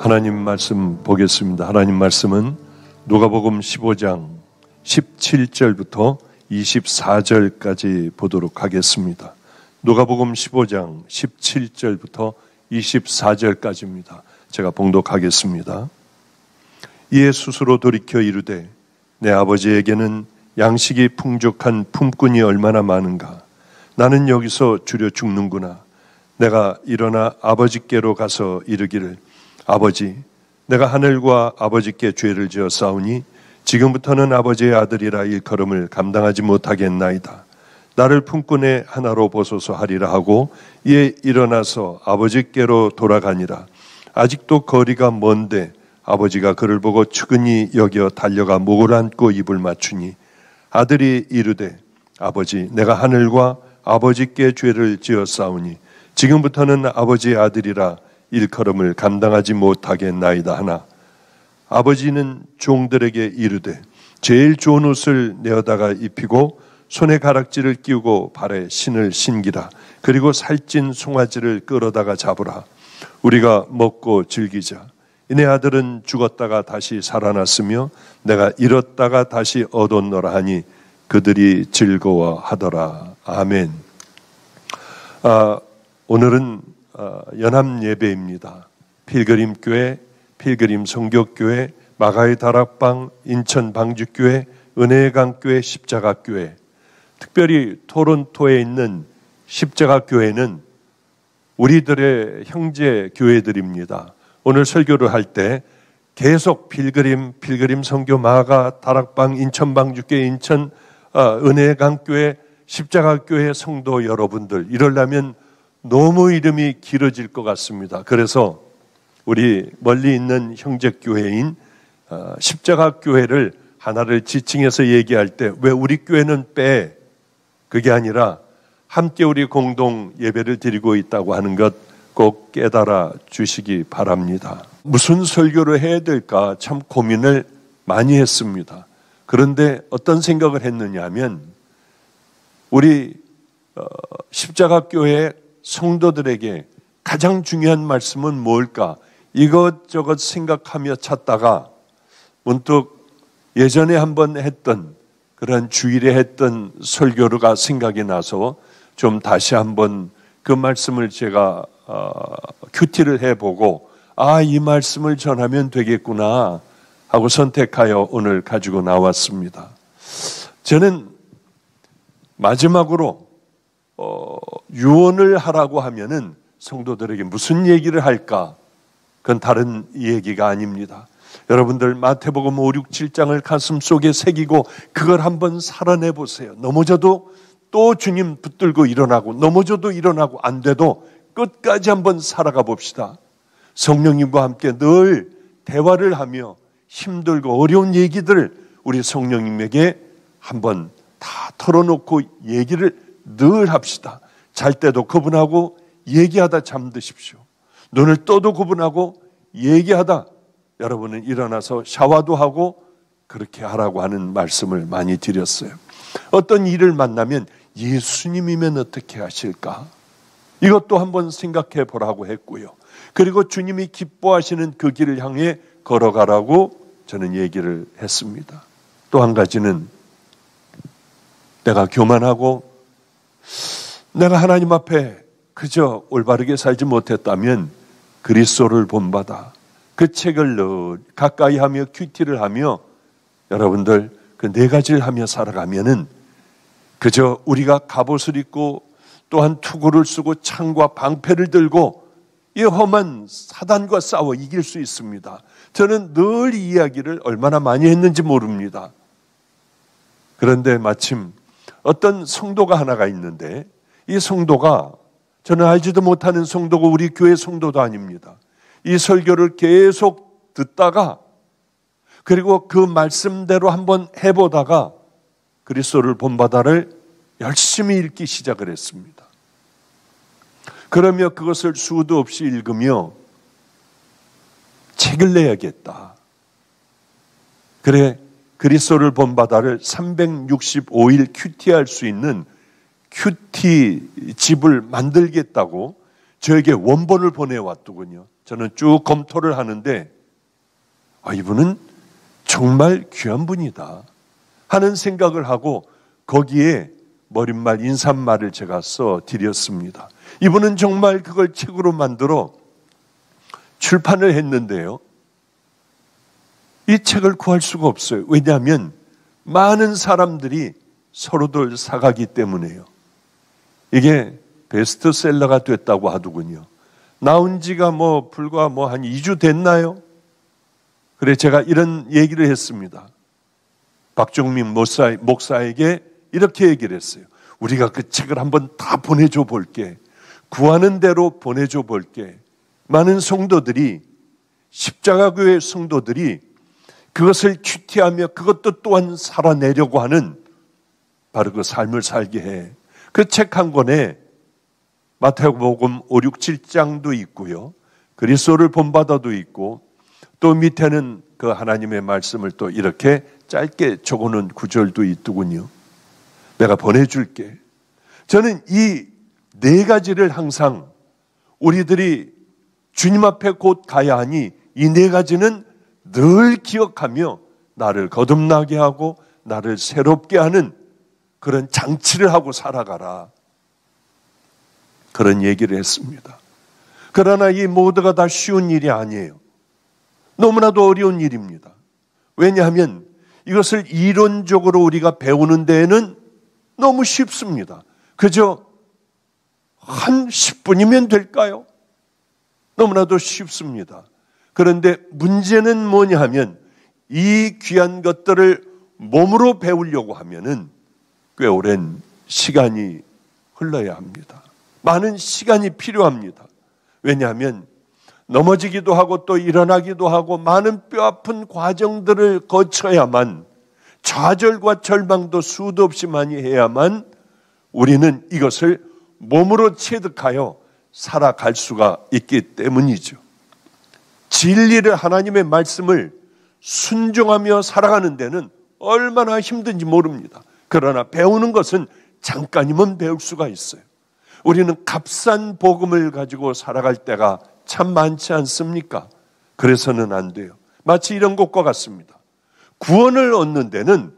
하나님 말씀 보겠습니다. 하나님 말씀은 누가복음 15장 17절부터 24절까지 보도록 하겠습니다. 누가복음 15장 17절부터 24절까지입니다. 제가 봉독하겠습니다. 이에 스스로 돌이켜 이르되 내 아버지에게는 양식이 풍족한 품꾼이 얼마나 많은가. 나는 여기서 주려 죽는구나. 내가 일어나 아버지께로 가서 이르기를 아버지, 내가 하늘과 아버지께 죄를 지어 싸우니 지금부터는 아버지의 아들이라 일컬음을 감당하지 못하겠나이다. 나를 품꾼의 하나로 보소서 하리라 하고 이에 일어나서 아버지께로 돌아가니라. 아직도 거리가 먼데 아버지가 그를 보고 측은히 여겨 달려가 목을 안고 입을 맞추니 아들이 이르되 아버지, 내가 하늘과 아버지께 죄를 지어 싸우니 지금부터는 아버지의 아들이라 일컬음을 감당하지 못하겠나이다 하나 아버지는 종들에게 이르되 제일 좋은 옷을 내어다가 입히고 손에 가락지를 끼우고 발에 신을 신기라. 그리고 살찐 송아지를 끌어다가 잡으라. 우리가 먹고 즐기자. 이내 아들은 죽었다가 다시 살아났으며 내가 잃었다가 다시 얻었노라 하니 그들이 즐거워하더라. 아멘. 오늘은 연합 예배입니다. 필그림교회, 필그림 성교교회, 마가의 다락방, 인천 방주교회, 은혜의 강교회, 십자가교회. 특별히 토론토에 있는 십자가교회는 우리들의 형제 교회들입니다. 오늘 설교를 할 때 계속 필그림 성교, 마가 다락방, 인천 방주교회, 인천 은혜의 강교회, 십자가교회 성도 여러분들 이러려면 너무 이름이 길어질 것 같습니다. 그래서 우리 멀리 있는 형제교회인 십자가교회를 하나를 지칭해서 얘기할 때 왜 우리 교회는 빼? 그게 아니라 함께 우리 공동 예배를 드리고 있다고 하는 것 꼭 깨달아 주시기 바랍니다. 무슨 설교를 해야 될까 참 고민을 많이 했습니다. 그런데 어떤 생각을 했느냐 하면 우리 십자가교회 성도들에게 가장 중요한 말씀은 뭘까? 이것저것 생각하며 찾다가 문득 예전에 한번 했던 그런 주일에 했던 설교가 생각이 나서 좀 다시 한번 그 말씀을 제가 큐티를 해보고 이 말씀을 전하면 되겠구나 하고 선택하여 오늘 가지고 나왔습니다. 저는 마지막으로 유언을 하라고 하면은 성도들에게 무슨 얘기를 할까? 그건 다른 얘기가 아닙니다. 여러분들 마태복음 5, 6, 7장을 가슴속에 새기고 그걸 한번 살아내 보세요. 넘어져도 또 주님 붙들고 일어나고 넘어져도 일어나고 안 돼도 끝까지 한번 살아가 봅시다. 성령님과 함께 늘 대화를 하며 힘들고 어려운 얘기들 우리 성령님에게 한번 다 털어놓고 얘기를 늘 합시다. 잘 때도 그분하고 얘기하다 잠드십시오. 눈을 떠도 그분하고 얘기하다 여러분은 일어나서 샤워도 하고 그렇게 하라고 하는 말씀을 많이 드렸어요. 어떤 일을 만나면 예수님이면 어떻게 하실까? 이것도 한번 생각해 보라고 했고요. 그리고 주님이 기뻐하시는 그 길을 향해 걸어가라고 저는 얘기를 했습니다. 또 한 가지는 내가 교만하고 내가 하나님 앞에 그저 올바르게 살지 못했다면 그리스도를 본받아 그 책을 늘 가까이 하며 큐티를 하며 여러분들 그 네 가지를 하며 살아가면은 그저 우리가 갑옷을 입고 또한 투구를 쓰고 창과 방패를 들고 이 험한 사단과 싸워 이길 수 있습니다. 저는 늘 이 이야기를 얼마나 많이 했는지 모릅니다. 그런데 마침 어떤 성도가 하나가 있는데 이 성도가 저는 알지도 못하는 성도고 우리 교회 성도도 아닙니다. 이 설교를 계속 듣다가 그리고 그 말씀대로 한번 해보다가 그리스도를 본받아를 열심히 읽기 시작을 했습니다. 그러며 그것을 수도 없이 읽으며 책을 내야겠다. 그래 그리스도를 본받아를 365일 큐티할 수 있는 큐티 집을 만들겠다고 저에게 원본을 보내왔더군요. 저는 쭉 검토를 하는데 이분은 정말 귀한 분이다 하는 생각을 하고 거기에 머릿말 인사말을 제가 써 드렸습니다. 이분은 정말 그걸 책으로 만들어 출판을 했는데요. 이 책을 구할 수가 없어요. 왜냐하면 많은 사람들이 서로들 사가기 때문에요. 이게 베스트셀러가 됐다고 하더군요. 나온 지가 불과 한 2주 됐나요? 그래 제가 이런 얘기를 했습니다. 박종민 목사에게 이렇게 얘기를 했어요. 우리가 그 책을 한번 다 보내줘 볼게. 구하는 대로 보내줘 볼게. 많은 성도들이, 십자가교회 성도들이 그것을 큐티하며 그것도 또한 살아내려고 하는 바로 그 삶을 살게 해. 그 책 한 권에 마태복음 5, 6, 7장도 있고요. 그리스도를 본받아도 있고 또 밑에는 그 하나님의 말씀을 또 이렇게 짧게 적어놓은 구절도 있더군요. 내가 보내줄게. 저는 이 네 가지를 항상 우리들이 주님 앞에 곧 가야 하니 이 네 가지는 늘 기억하며 나를 거듭나게 하고 나를 새롭게 하는 그런 장치를 하고 살아가라. 그런 얘기를 했습니다. 그러나 이 모두가 다 쉬운 일이 아니에요. 너무나도 어려운 일입니다. 왜냐하면 이것을 이론적으로 우리가 배우는 데에는 너무 쉽습니다. 그저 한 10분이면 될까요? 너무나도 쉽습니다. 그런데 문제는 뭐냐 하면 이 귀한 것들을 몸으로 배우려고 하면은 꽤 오랜 시간이 흘러야 합니다. 많은 시간이 필요합니다. 왜냐하면 넘어지기도 하고 또 일어나기도 하고 많은 뼈아픈 과정들을 거쳐야만 좌절과 절망도 수도 없이 많이 해야만 우리는 이것을 몸으로 체득하여 살아갈 수가 있기 때문이죠. 진리를 하나님의 말씀을 순종하며 살아가는 데는 얼마나 힘든지 모릅니다. 그러나 배우는 것은 잠깐이면 배울 수가 있어요. 우리는 값싼 복음을 가지고 살아갈 때가 참 많지 않습니까? 그래서는 안 돼요. 마치 이런 것과 같습니다. 구원을 얻는 데는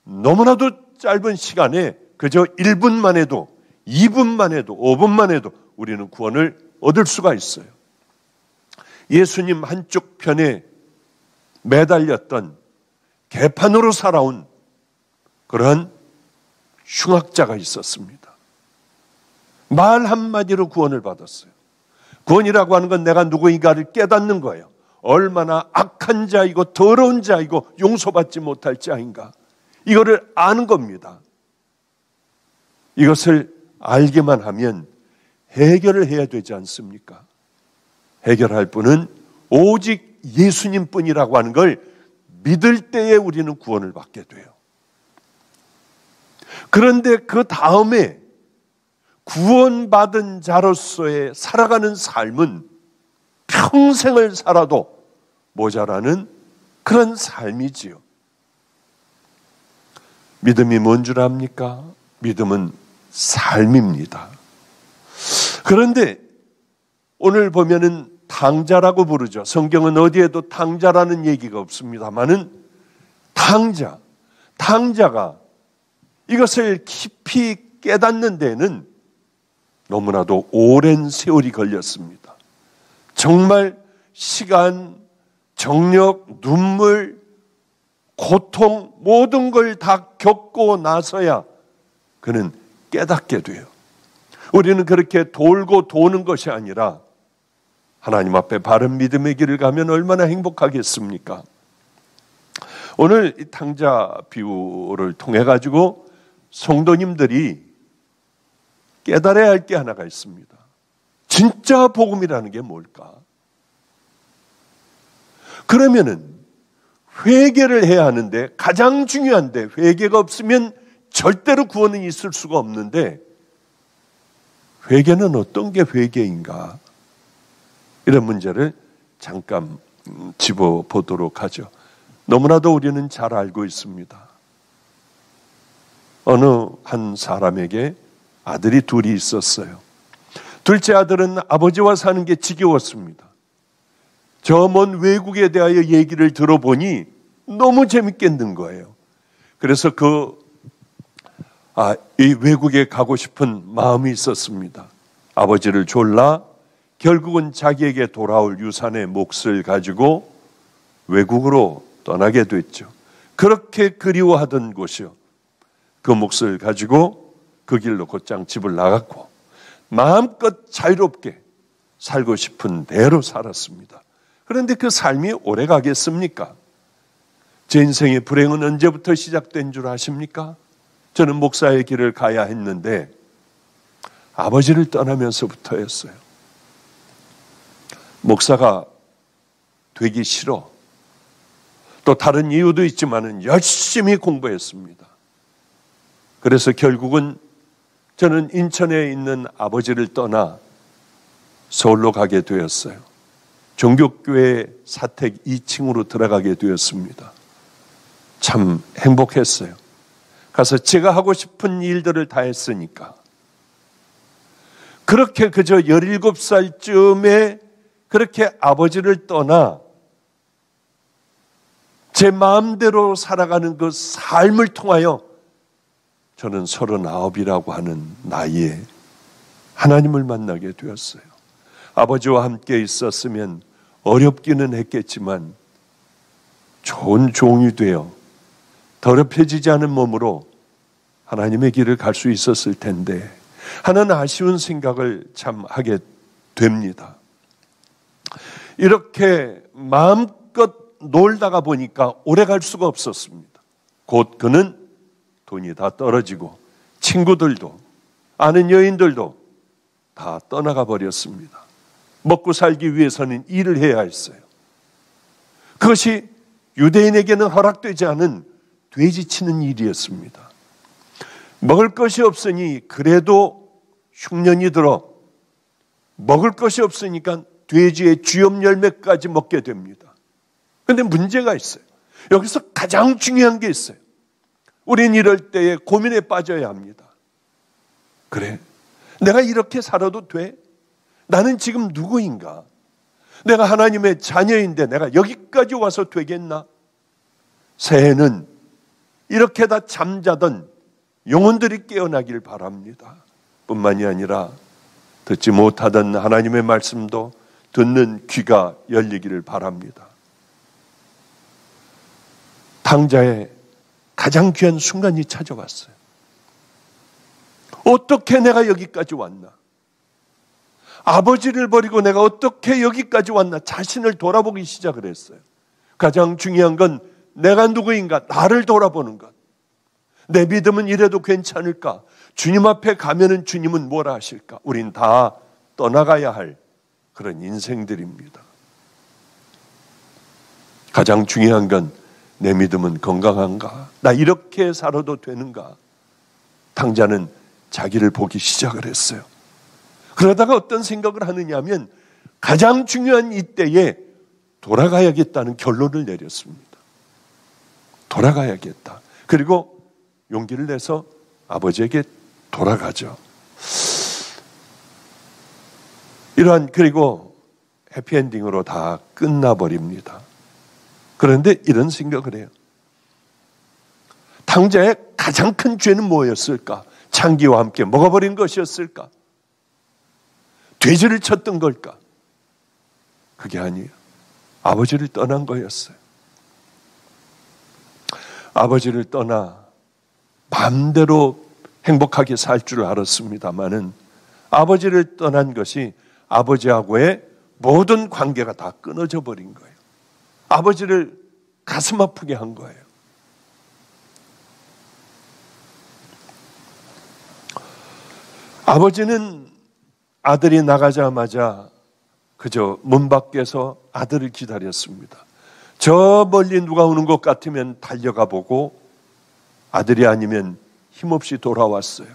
너무나도 짧은 시간에 그저 1분만 해도 2분만 해도 5분만 해도 우리는 구원을 얻을 수가 있어요. 예수님 한쪽 편에 매달렸던 개판으로 살아온 그런 흉악자가 있었습니다. 말 한마디로 구원을 받았어요. 구원이라고 하는 건 내가 누구인가를 깨닫는 거예요. 얼마나 악한 자이고 더러운 자이고 용서받지 못할 자인가. 이거를 아는 겁니다. 이것을 알게만 하면 해결을 해야 되지 않습니까? 해결할 분은 오직 예수님뿐이라고 하는 걸 믿을 때에 우리는 구원을 받게 돼요. 그런데 그 다음에 구원받은 자로서의 살아가는 삶은 평생을 살아도 모자라는 그런 삶이지요. 믿음이 뭔 줄 압니까? 믿음은 삶입니다. 그런데 오늘 보면은 탕자라고 부르죠. 성경은 어디에도 탕자라는 얘기가 없습니다만은 탕자가 이것을 깊이 깨닫는 데는 너무나도 오랜 세월이 걸렸습니다. 정말 시간, 정력, 눈물, 고통 모든 걸 다 겪고 나서야 그는 깨닫게 돼요. 우리는 그렇게 돌고 도는 것이 아니라 하나님 앞에 바른 믿음의 길을 가면 얼마나 행복하겠습니까? 오늘 이 탕자 비유를 통해 가지고 성도님들이 깨달아야 할 게 하나가 있습니다. 진짜 복음이라는 게 뭘까? 그러면은 회개를 해야 하는데 가장 중요한데 회개가 없으면 절대로 구원은 있을 수가 없는데 회개는 어떤 게 회개인가? 이런 문제를 잠깐 짚어보도록 하죠. 너무나도 우리는 잘 알고 있습니다. 어느 한 사람에게 아들이 둘이 있었어요. 둘째 아들은 아버지와 사는 게 지겨웠습니다. 저 먼 외국에 대하여 얘기를 들어보니 너무 재밌겠는 거예요. 그래서 이 외국에 가고 싶은 마음이 있었습니다. 아버지를 졸라 결국은 자기에게 돌아올 유산의 몫을 가지고 외국으로 떠나게 됐죠. 그렇게 그리워하던 곳이요. 그 몫을 가지고 그 길로 곧장 집을 나갔고 마음껏 자유롭게 살고 싶은 대로 살았습니다. 그런데 그 삶이 오래 가겠습니까? 제 인생의 불행은 언제부터 시작된 줄 아십니까? 저는 목사의 길을 가야 했는데 아버지를 떠나면서부터였어요. 목사가 되기 싫어. 또 다른 이유도 있지만 열심히 공부했습니다. 그래서 결국은 저는 인천에 있는 아버지를 떠나 서울로 가게 되었어요. 종교교회 사택 2층으로 들어가게 되었습니다. 참 행복했어요. 가서 제가 하고 싶은 일들을 다 했으니까. 그렇게 그저 17살쯤에 그렇게 아버지를 떠나 제 마음대로 살아가는 그 삶을 통하여 저는 39이라고 하는 나이에 하나님을 만나게 되었어요. 아버지와 함께 있었으면 어렵기는 했겠지만 좋은 종이 되어 더럽혀지지 않은 몸으로 하나님의 길을 갈 수 있었을 텐데 하는 아쉬운 생각을 참 하게 됩니다. 이렇게 마음껏 놀다가 보니까 오래 갈 수가 없었습니다. 곧 그는 돈이 다 떨어지고 친구들도 아는 여인들도 다 떠나가 버렸습니다. 먹고 살기 위해서는 일을 해야 했어요. 그것이 유대인에게는 허락되지 않은 돼지치는 일이었습니다. 먹을 것이 없으니 그래도 흉년이 들어 먹을 것이 없으니까 돼지의 쥐염 열매까지 먹게 됩니다. 그런데 문제가 있어요. 여기서 가장 중요한 게 있어요. 우린 이럴 때에 고민에 빠져야 합니다. 그래, 내가 이렇게 살아도 돼? 나는 지금 누구인가? 내가 하나님의 자녀인데 내가 여기까지 와서 되겠나? 새해는 이렇게 다 잠자던 영혼들이 깨어나길 바랍니다. 뿐만이 아니라 듣지 못하던 하나님의 말씀도 듣는 귀가 열리기를 바랍니다. 당자의 가장 귀한 순간이 찾아왔어요. 어떻게 내가 여기까지 왔나? 아버지를 버리고 내가 어떻게 여기까지 왔나? 자신을 돌아보기 시작을 했어요. 가장 중요한 건 내가 누구인가? 나를 돌아보는 것. 내 믿음은 이래도 괜찮을까? 주님 앞에 가면은 주님은 뭐라 하실까? 우린 다 떠나가야 할 그런 인생들입니다. 가장 중요한 건 내 믿음은 건강한가? 나 이렇게 살아도 되는가? 당자는 자기를 보기 시작을 했어요. 그러다가 어떤 생각을 하느냐 하면 가장 중요한 이때에 돌아가야겠다는 결론을 내렸습니다. 돌아가야겠다. 그리고 용기를 내서 아버지에게 돌아가죠. 그리고 해피엔딩으로 다 끝나버립니다. 그런데 이런 생각을 해요. 당자의 가장 큰 죄는 뭐였을까? 창기와 함께 먹어버린 것이었을까? 돼지를 쳤던 걸까? 그게 아니에요. 아버지를 떠난 거였어요. 아버지를 떠나 마음대로 행복하게 살 줄 알았습니다마는 아버지를 떠난 것이 아버지하고의 모든 관계가 다 끊어져 버린 거예요. 아버지를 가슴 아프게 한 거예요. 아버지는 아들이 나가자마자 그저 문 밖에서 아들을 기다렸습니다. 저 멀리 누가 오는 것 같으면 달려가 보고 아들이 아니면 힘없이 돌아왔어요.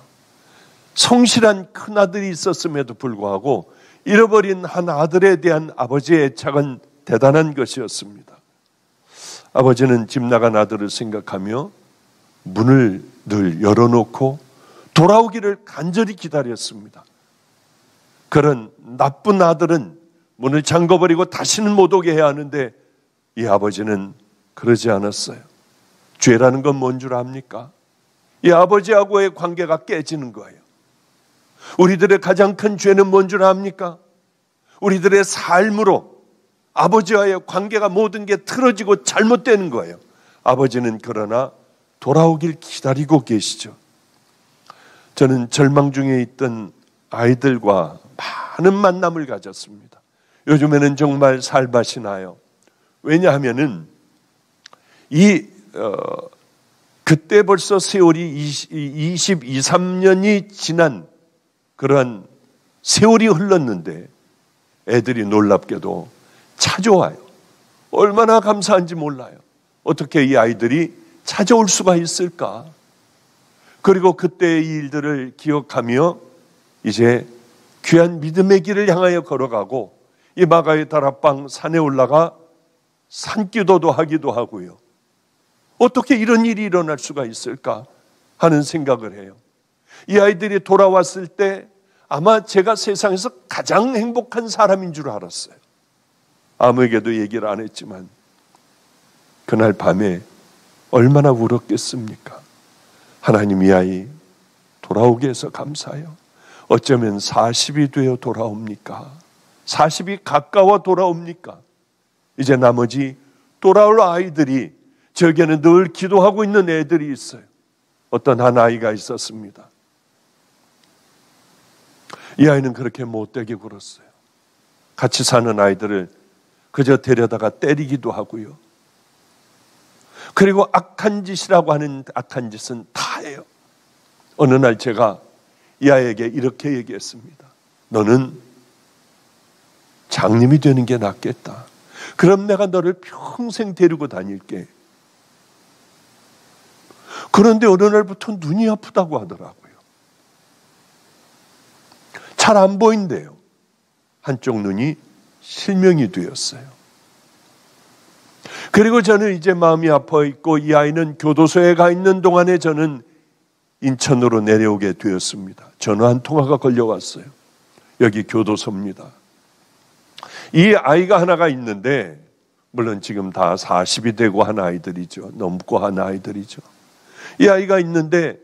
성실한 큰아들이 있었음에도 불구하고 잃어버린 한 아들에 대한 아버지의 애착은 대단한 것이었습니다. 아버지는 집 나간 아들을 생각하며 문을 늘 열어놓고 돌아오기를 간절히 기다렸습니다. 그런 나쁜 아들은 문을 잠궈버리고 다시는 못 오게 해야 하는데 이 아버지는 그러지 않았어요. 죄라는 건 뭔 줄 압니까? 이 아버지하고의 관계가 깨지는 거예요. 우리들의 가장 큰 죄는 뭔 줄 압니까? 우리들의 삶으로 아버지와의 관계가 모든 게 틀어지고 잘못되는 거예요. 아버지는 그러나 돌아오길 기다리고 계시죠. 저는 절망 중에 있던 아이들과 많은 만남을 가졌습니다. 요즘에는 정말 살맛이 나요. 왜냐하면은 그때 벌써 세월이 22, 23년이 지난 그러한 세월이 흘렀는데 애들이 놀랍게도 찾아와요. 얼마나 감사한지 몰라요. 어떻게 이 아이들이 찾아올 수가 있을까? 그리고 그때의 일들을 기억하며 이제 귀한 믿음의 길을 향하여 걸어가고 이 마가의 다락방 산에 올라가 산기도도 하기도 하고요. 어떻게 이런 일이 일어날 수가 있을까 하는 생각을 해요. 이 아이들이 돌아왔을 때 아마 제가 세상에서 가장 행복한 사람인 줄 알았어요. 아무에게도 얘기를 안 했지만 그날 밤에 얼마나 울었겠습니까? 하나님, 이 아이 돌아오게 해서 감사해요. 어쩌면 40이 되어 돌아옵니까? 40이 가까워 돌아옵니까? 이제 나머지 돌아올 아이들이, 저에게는 늘 기도하고 있는 애들이 있어요. 어떤 한 아이가 있었습니다. 이 아이는 그렇게 못되게 굴었어요. 같이 사는 아이들을 그저 데려다가 때리기도 하고요. 그리고 악한 짓이라고 하는 악한 짓은 다 해요. 어느 날 제가 이 아이에게 이렇게 얘기했습니다. 너는 장님이 되는 게 낫겠다. 그럼 내가 너를 평생 데리고 다닐게. 그런데 어느 날부터 눈이 아프다고 하더라고요. 잘 안 보인대요. 한쪽 눈이 실명이 되었어요. 그리고 저는 이제 마음이 아파 있고 이 아이는 교도소에 가 있는 동안에 저는 인천으로 내려오게 되었습니다. 전화 한 통화가 걸려왔어요. 여기 교도소입니다. 이 아이가 하나가 있는데, 물론 지금 다 40이 되고 한 아이들이죠. 넘고 한 아이들이죠. 이 아이가 있는데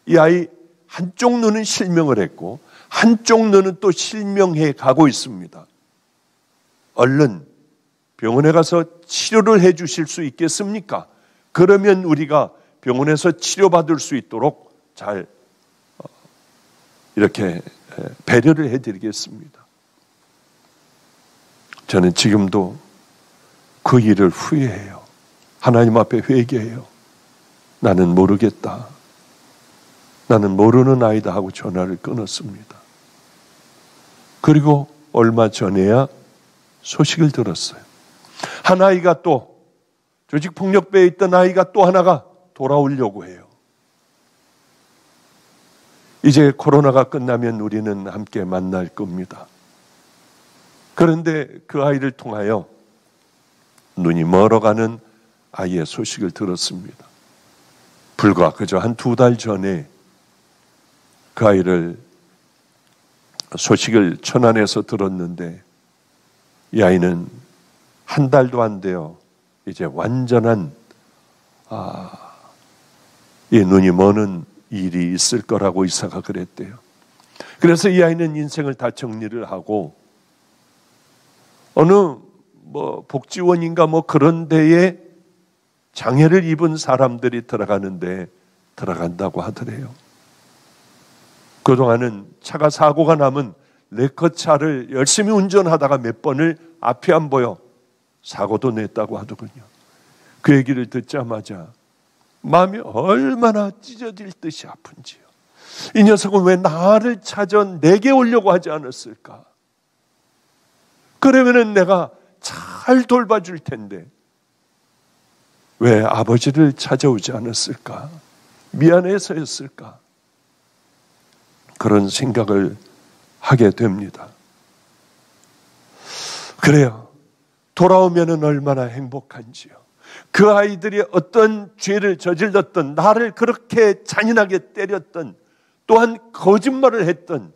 이 아이 한쪽 눈은 실명을 했고 한쪽 눈은 또 실명해 가고 있습니다. 얼른 병원에 가서 치료를 해 주실 수 있겠습니까? 그러면 우리가 병원에서 치료받을 수 있도록 잘 이렇게 배려를 해드리겠습니다. 저는 지금도 그 일을 후회해요. 하나님 앞에 회개해요. 나는 모르겠다. 나는 모르는 아이다 하고 전화를 끊었습니다. 그리고 얼마 전에야 소식을 들었어요. 한 아이가 또 조직폭력배에 있던 아이가 또 하나가 돌아오려고 해요. 이제 코로나가 끝나면 우리는 함께 만날 겁니다. 그런데 그 아이를 통하여 눈이 멀어가는 아이의 소식을 들었습니다. 불과 그저 한 2달 전에 그 아이를 소식을 천안에서 들었는데 이 아이는 한 달도 안 돼요. 이제 완전한 이 눈이 머는 일이 있을 거라고 의사가 그랬대요. 그래서 이 아이는 인생을 다 정리를 하고 어느 복지원인가 그런 데에 장애를 입은 사람들이 들어간다고 하더래요. 그동안은 차가 사고가 나면 레커차를 열심히 운전하다가 몇 번을 앞이 안 보여 사고도 냈다고 하더군요. 그 얘기를 듣자마자 마음이 얼마나 찢어질 듯이 아픈지요. 이 녀석은 왜 나를 찾아 내게 오려고 하지 않았을까? 그러면은 내가 잘 돌봐줄 텐데 왜 아버지를 찾아오지 않았을까? 미안해서였을까? 그런 생각을 하게 됩니다. 그래요. 돌아오면은 얼마나 행복한지요. 그 아이들이 어떤 죄를 저질렀던, 나를 그렇게 잔인하게 때렸던, 또한 거짓말을 했던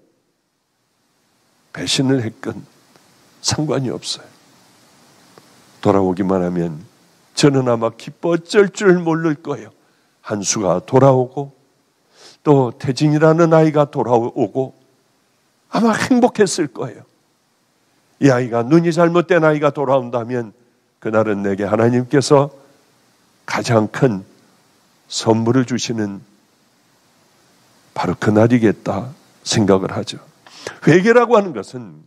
배신을 했건 상관이 없어요. 돌아오기만 하면 저는 아마 기뻐 어쩔 줄 모를 거예요. 한수가 돌아오고 또 태진이라는 아이가 돌아오고 아마 행복했을 거예요. 이 아이가, 눈이 잘못된 아이가 돌아온다면 그날은 내게 하나님께서 가장 큰 선물을 주시는 바로 그날이겠다 생각을 하죠. 회개라고 하는 것은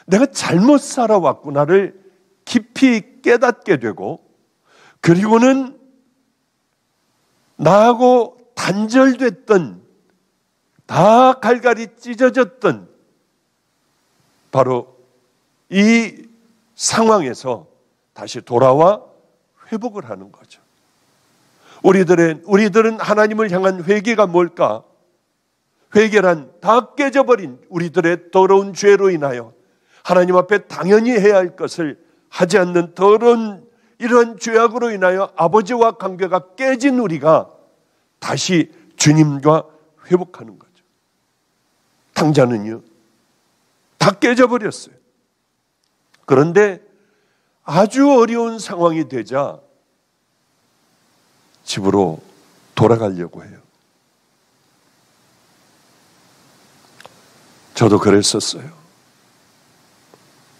내가 잘못 살아왔구나를 깊이 깨닫게 되고, 그리고는 나하고 단절됐던, 다 갈갈이 찢어졌던 바로 이 상황에서 다시 돌아와 회복을 하는 거죠. 우리들은 하나님을 향한 회개가 뭘까? 회개란 다 깨져버린 우리들의 더러운 죄로 인하여 하나님 앞에 당연히 해야 할 것을 하지 않는 더러운 이런 죄악으로 인하여 아버지와 관계가 깨진 우리가 다시 주님과 회복하는 거죠. 당자는요, 다 깨져버렸어요. 그런데 아주 어려운 상황이 되자 집으로 돌아가려고 해요. 저도 그랬었어요.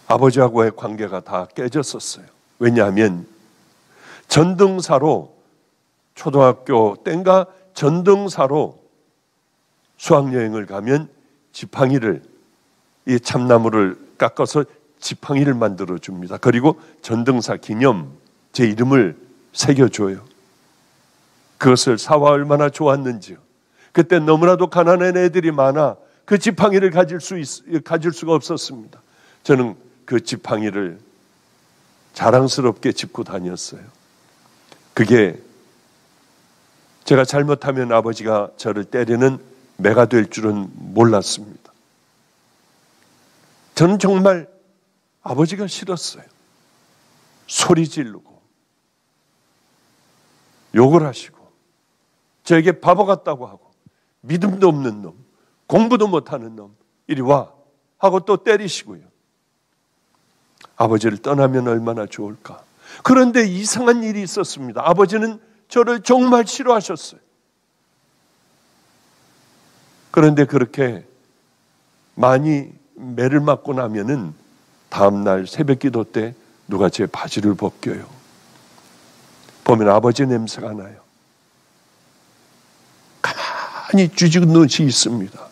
아버지하고의 관계가 다 깨졌었어요. 왜냐하면 전등사로, 초등학교 땐가 전등사로 수학여행을 가면 지팡이를, 이 참나무를 깎아서 지팡이를 만들어 줍니다. 그리고 전등사 기념 제 이름을 새겨줘요. 그것을 사와 얼마나 좋았는지요. 그때 너무나도 가난한 애들이 많아 그 지팡이를 가질 수가 없었습니다. 저는 그 지팡이를 자랑스럽게 짚고 다녔어요. 그게 제가 잘못하면 아버지가 저를 때리는 매가 될 줄은 몰랐습니다. 저는 정말 아버지가 싫었어요. 소리 지르고 욕을 하시고 저에게 바보 같다고 하고 믿음도 없는 놈, 공부도 못하는 놈, 이리 와 하고 또 때리시고요. 아버지를 떠나면 얼마나 좋을까. 그런데 이상한 일이 있었습니다. 아버지는 저를 정말 싫어하셨어요. 그런데 그렇게 많이 매를 맞고 나면은 다음날 새벽기도 때 누가 제 바지를 벗겨요. 보면 아버지 냄새가 나요. 가만히 쥐죽은 눈이 있습니다.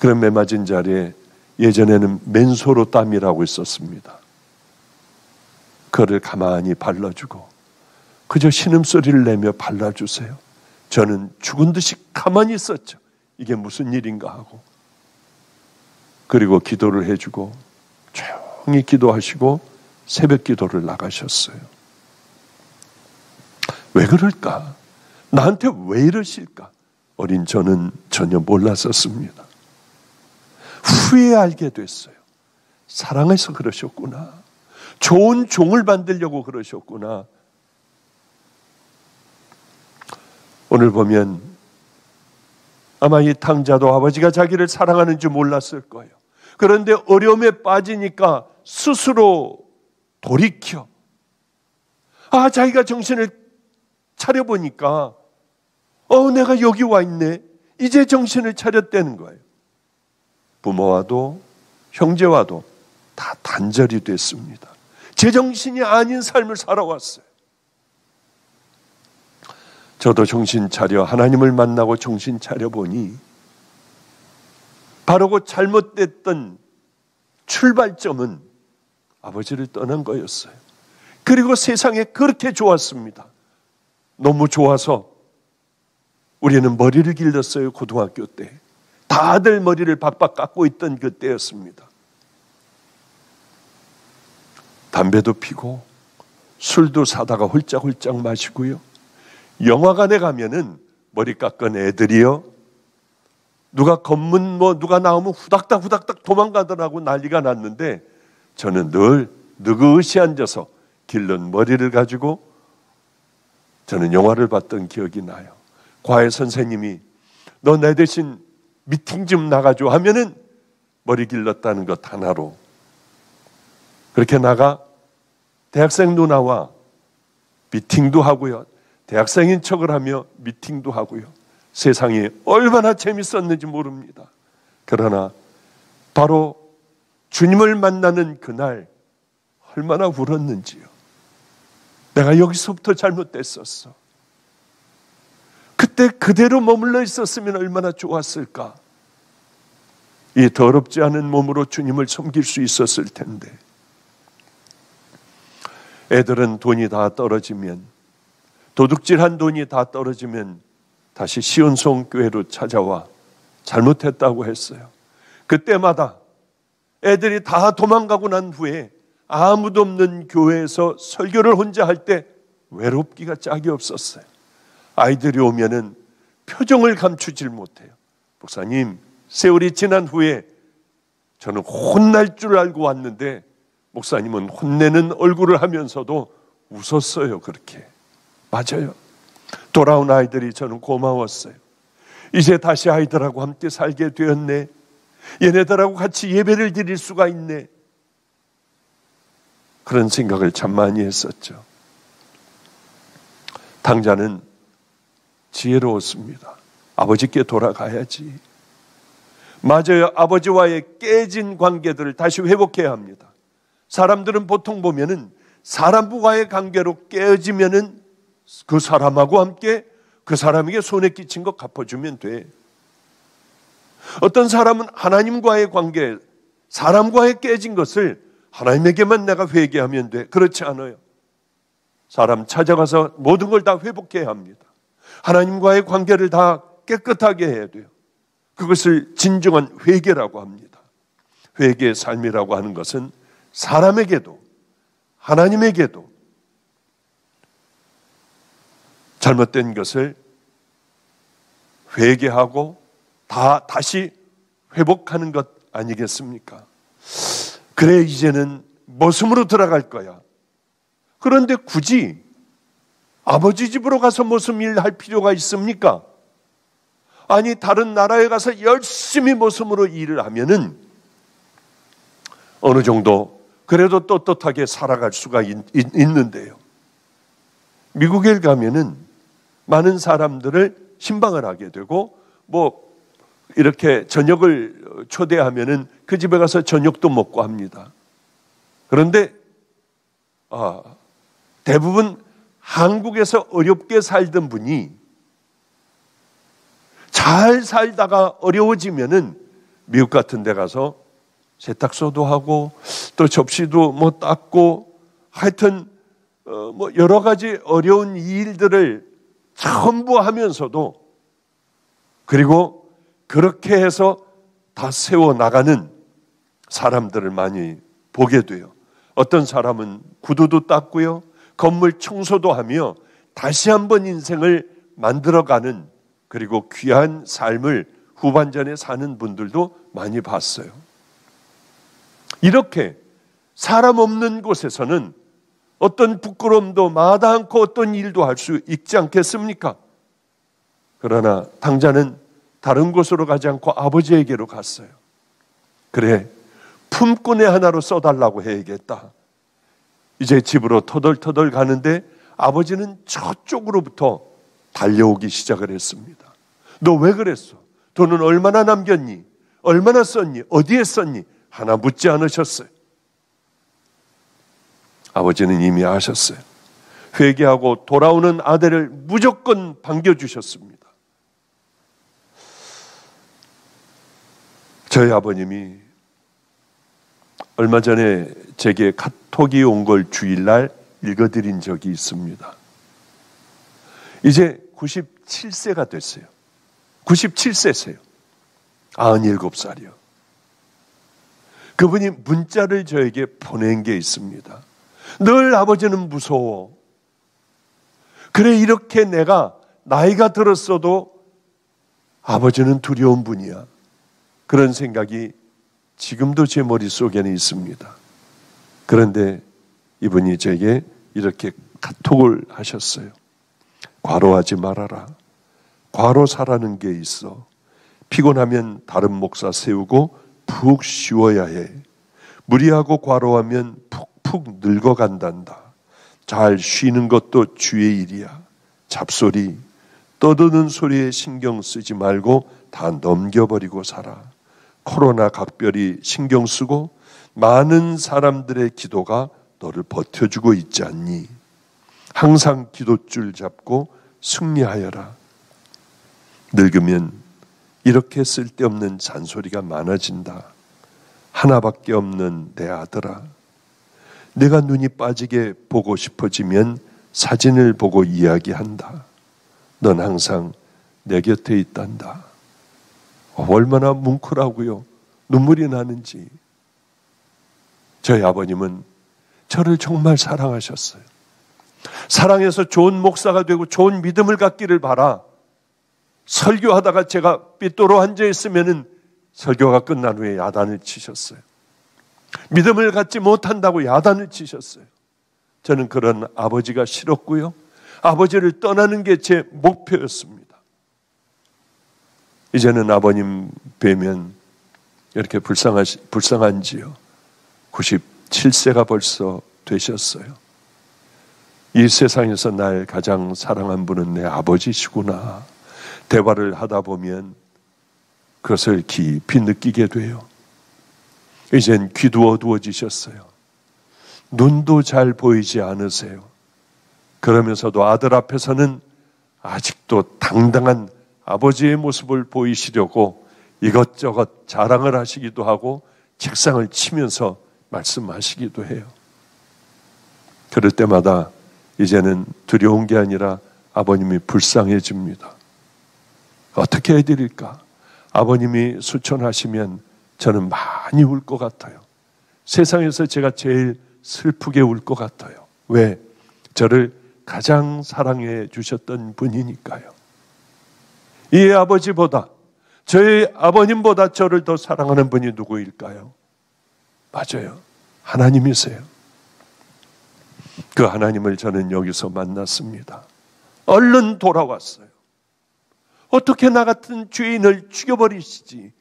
그런 매 맞은 자리에 예전에는 맨소로 땀이라고 있었습니다. 그를 가만히 발라주고 그저 신음소리를 내며 발라주세요. 저는 죽은 듯이 가만히 있었죠. 이게 무슨 일인가 하고. 그리고 기도를 해주고 조용히 기도하시고 새벽 기도를 나가셨어요. 왜 그럴까? 나한테 왜 이러실까? 어린 저는 전혀 몰랐었습니다. 후에 알게 됐어요. 사랑해서 그러셨구나. 좋은 종을 만들려고 그러셨구나. 오늘 보면 아마 이 탕자도 아버지가 자기를 사랑하는 줄 몰랐을 거예요. 그런데 어려움에 빠지니까 스스로 돌이켜 자기가 정신을 차려보니까 내가 여기 와 있네. 이제 정신을 차렸다는 거예요. 부모와도 형제와도 다 단절이 됐습니다. 제정신이 아닌 삶을 살아왔어요. 저도 정신 차려 하나님을 만나고 정신 차려보니 바르고 잘못됐던 출발점은 아버지를 떠난 거였어요. 그리고 세상에 그렇게 좋았습니다. 너무 좋아서 우리는 머리를 길렀어요. 고등학교 때. 다들 머리를 박박 깎고 있던 그때였습니다. 담배도 피고 술도 사다가 홀짝홀짝 마시고요. 영화관에 가면은 머리 깎은 애들이요. 누가 검문 누가 나오면 후닥닥 도망가더라고 난리가 났는데 저는 늘 느긋이 앉아서 길른 머리를 가지고 저는 영화를 봤던 기억이 나요. 과외 선생님이 너 내 대신 미팅 좀 나가줘 하면은 머리 길렀다는 것 하나로 그렇게 나가 대학생 누나와 미팅도 하고요. 대학생인 척을 하며 미팅도 하고요. 세상이 얼마나 재밌었는지 모릅니다. 그러나 바로 주님을 만나는 그날 얼마나 울었는지요. 내가 여기서부터 잘못됐었어. 그때 그대로 머물러 있었으면 얼마나 좋았을까. 이 더럽지 않은 몸으로 주님을 섬길 수 있었을 텐데. 애들은 돈이 다 떨어지면, 도둑질한 돈이 다 떨어지면 다시 시온성 교회로 찾아와 잘못했다고 했어요. 그때마다 애들이 다 도망가고 난 후에 아무도 없는 교회에서 설교를 혼자 할 때 외롭기가 짝이 없었어요. 아이들이 오면은 표정을 감추질 못해요. 목사님, 세월이 지난 후에 저는 혼날 줄 알고 왔는데 목사님은 혼내는 얼굴을 하면서도 웃었어요. 그렇게. 맞아요. 돌아온 아이들이 저는 고마웠어요. 이제 다시 아이들하고 함께 살게 되었네. 얘네들하고 같이 예배를 드릴 수가 있네. 그런 생각을 참 많이 했었죠. 당자는 지혜로웠습니다. 아버지께 돌아가야지. 맞아요. 아버지와의 깨진 관계들을 다시 회복해야 합니다. 사람들은 보통 보면은 사람과의 관계로 깨어지면은 그 사람하고 함께 그 사람에게 손에 끼친 것 갚아주면 돼. 어떤 사람은 하나님과의 관계, 사람과의 깨진 것을 하나님에게만 내가 회개하면 돼. 그렇지 않아요. 사람 찾아가서 모든 걸 다 회복해야 합니다. 하나님과의 관계를 다 깨끗하게 해야 돼요. 그것을 진정한 회개라고 합니다. 회개의 삶이라고 하는 것은 사람에게도 하나님에게도 잘못된 것을 회개하고 다시 회복하는 것 아니겠습니까? 그래 이제는 머슴으로 들어갈 거야. 그런데 굳이 아버지 집으로 가서 머슴 일 할 필요가 있습니까? 아니 다른 나라에 가서 열심히 머슴으로 일을 하면은 어느 정도 그래도 떳떳하게 살아갈 수가 있는데요. 미국에 가면은 많은 사람들을 신방을 하게 되고 뭐 이렇게 저녁을 초대하면은 그 집에 가서 저녁도 먹고 합니다. 그런데 대부분 한국에서 어렵게 살던 분이 잘 살다가 어려워지면은 미국 같은 데 가서 세탁소도 하고 또 접시도 뭐 닦고 하여튼 뭐 여러 가지 어려운 일들을 전부 하면서도 그리고 그렇게 해서 다 세워나가는 사람들을 많이 보게 돼요. 어떤 사람은 구두도 닦고요. 건물 청소도 하며 다시 한번 인생을 만들어가는 그리고 귀한 삶을 후반전에 사는 분들도 많이 봤어요. 이렇게 사람 없는 곳에서는 어떤 부끄러움도 마다 않고 어떤 일도 할 수 있지 않겠습니까? 그러나 당자는 다른 곳으로 가지 않고 아버지에게로 갔어요. 그래, 품꾼의 하나로 써달라고 해야겠다. 이제 집으로 터덜터덜 가는데 아버지는 저쪽으로부터 달려오기 시작을 했습니다. 너 왜 그랬어? 돈은 얼마나 남겼니? 얼마나 썼니? 어디에 썼니? 하나 묻지 않으셨어요. 아버지는 이미 아셨어요. 회개하고 돌아오는 아들을 무조건 반겨주셨습니다. 저희 아버님이 얼마 전에 제게 카톡이 온 걸 주일날 읽어드린 적이 있습니다. 이제 97세가 됐어요. 97세세요. 97살이요. 그분이 문자를 저에게 보낸 게 있습니다. 늘 아버지는 무서워. 그래 이렇게 내가 나이가 들었어도 아버지는 두려운 분이야. 그런 생각이 지금도 제 머릿속에는 있습니다. 그런데 이분이 저에게 이렇게 카톡을 하셨어요. 과로하지 말아라. 과로사라는 게 있어. 피곤하면 다른 목사 세우고 푹 쉬어야 해. 무리하고 과로하면 푹푹 늙어간단다. 잘 쉬는 것도 주의 일이야. 잡소리, 떠드는 소리에 신경 쓰지 말고 다 넘겨버리고 살아. 코로나 각별히 신경 쓰고 많은 사람들의 기도가 너를 버텨주고 있지 않니? 항상 기도줄 잡고 승리하여라. 늙으면 이렇게 쓸데없는 잔소리가 많아진다. 하나밖에 없는 내 아들아, 내가 눈이 빠지게 보고 싶어지면 사진을 보고 이야기한다. 넌 항상 내 곁에 있단다. 얼마나 뭉클하고요, 눈물이 나는지. 저희 아버님은 저를 정말 사랑하셨어요. 사랑해서 좋은 목사가 되고 좋은 믿음을 갖기를 바라. 설교하다가 제가 삐뚤어 앉아 있으면은 설교가 끝난 후에 야단을 치셨어요. 믿음을 갖지 못한다고 야단을 치셨어요. 저는 그런 아버지가 싫었고요, 아버지를 떠나는 게 제 목표였습니다. 이제는 아버님 뵈면 이렇게 불쌍한지요. 97세가 벌써 되셨어요. 이 세상에서 날 가장 사랑한 분은 내 아버지시구나. 대화를 하다 보면 그것을 깊이 느끼게 돼요. 이젠 귀도 어두워지셨어요. 눈도 잘 보이지 않으세요. 그러면서도 아들 앞에서는 아직도 당당한 아버지의 모습을 보이시려고 이것저것 자랑을 하시기도 하고 책상을 치면서 말씀하시기도 해요. 그럴 때마다 이제는 두려운 게 아니라 아버님이 불쌍해집니다. 어떻게 해드릴까? 아버님이 수천하시면 저는 많이 울 것 같아요. 세상에서 제가 제일 슬프게 울 것 같아요. 왜? 저를 가장 사랑해 주셨던 분이니까요. 이 아버지보다, 저희 아버님보다 저를 더 사랑하는 분이 누구일까요? 맞아요. 하나님이세요. 그 하나님을 저는 여기서 만났습니다. 얼른 돌아왔어요. 어떻게 나 같은 죄인을 죽여버리시지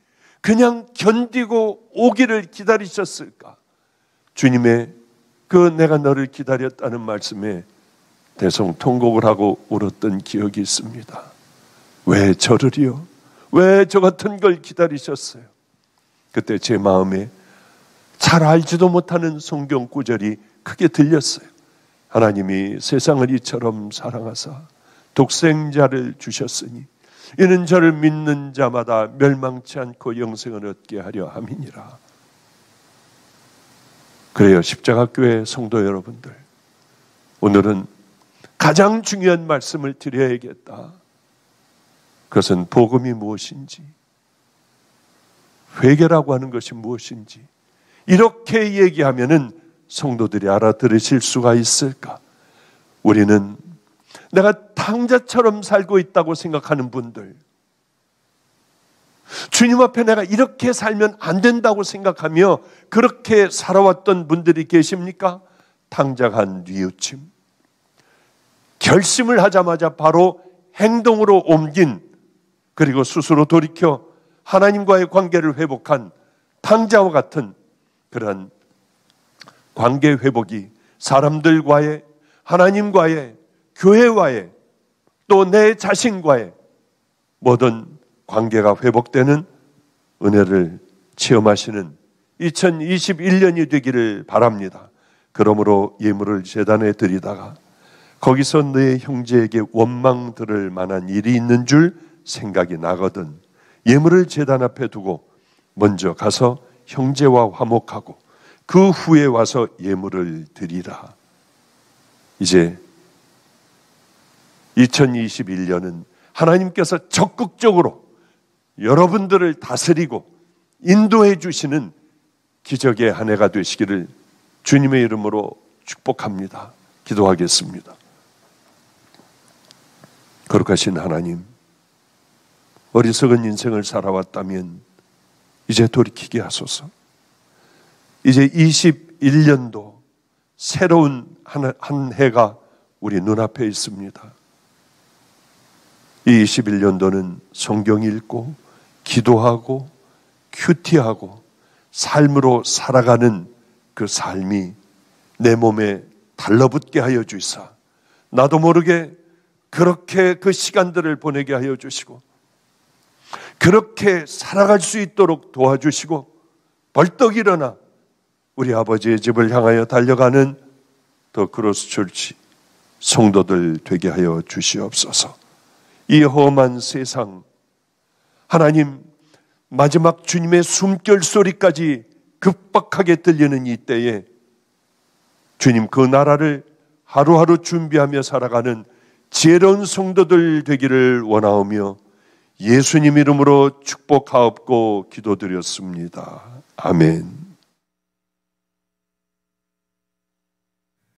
그냥 견디고 오기를 기다리셨을까? 주님의 그 내가 너를 기다렸다는 말씀에 대성통곡을 하고 울었던 기억이 있습니다. 왜 저를요? 왜 저 같은 걸 기다리셨어요? 그때 제 마음에 잘 알지도 못하는 성경 구절이 크게 들렸어요. 하나님이 세상을 이처럼 사랑하사 독생자를 주셨으니 이는 저를 믿는 자마다 멸망치 않고 영생을 얻게 하려 함이니라. 그래요, 십자가교회 성도 여러분들, 오늘은 가장 중요한 말씀을 드려야겠다. 그것은 복음이 무엇인지, 회개라고 하는 것이 무엇인지 이렇게 얘기하면은 성도들이 알아들으실 수가 있을까? 우리는 내가 탕자처럼 살고 있다고 생각하는 분들, 주님 앞에 내가 이렇게 살면 안 된다고 생각하며 그렇게 살아왔던 분들이 계십니까? 탕자가 한 뉘우침, 결심을 하자마자 바로 행동으로 옮긴, 그리고 스스로 돌이켜 하나님과의 관계를 회복한 탕자와 같은 그런 관계 회복이 사람들과의, 하나님과의, 교회와의, 또 내 자신과의 모든 관계가 회복되는 은혜를 체험하시는 2021년이 되기를 바랍니다. 그러므로 예물을 제단에 드리다가 거기서 너의 형제에게 원망 들을 만한 일이 있는 줄 생각이 나거든 예물을 제단 앞에 두고 먼저 가서 형제와 화목하고 그 후에 와서 예물을 드리라. 이제 2021년은 하나님께서 적극적으로 여러분들을 다스리고 인도해 주시는 기적의 한 해가 되시기를 주님의 이름으로 축복합니다. 기도하겠습니다. 거룩하신 하나님, 어리석은 인생을 살아왔다면 이제 돌이키게 하소서. 이제 21년도 새로운 한 해가 우리 눈앞에 있습니다. 이 21년도는 성경 읽고 기도하고 큐티하고 삶으로 살아가는 그 삶이 내 몸에 달라붙게 하여 주시사 나도 모르게 그렇게 그 시간들을 보내게 하여 주시고 그렇게 살아갈 수 있도록 도와주시고 벌떡 일어나 우리 아버지의 집을 향하여 달려가는 더 크로스 철치 성도들 되게 하여 주시옵소서. 이 험한 세상, 하나님 마지막 주님의 숨결 소리까지 급박하게 들리는 이 때에 주님 그 나라를 하루하루 준비하며 살아가는 지혜로운 성도들 되기를 원하오며 예수님 이름으로 축복하옵고 기도드렸습니다. 아멘.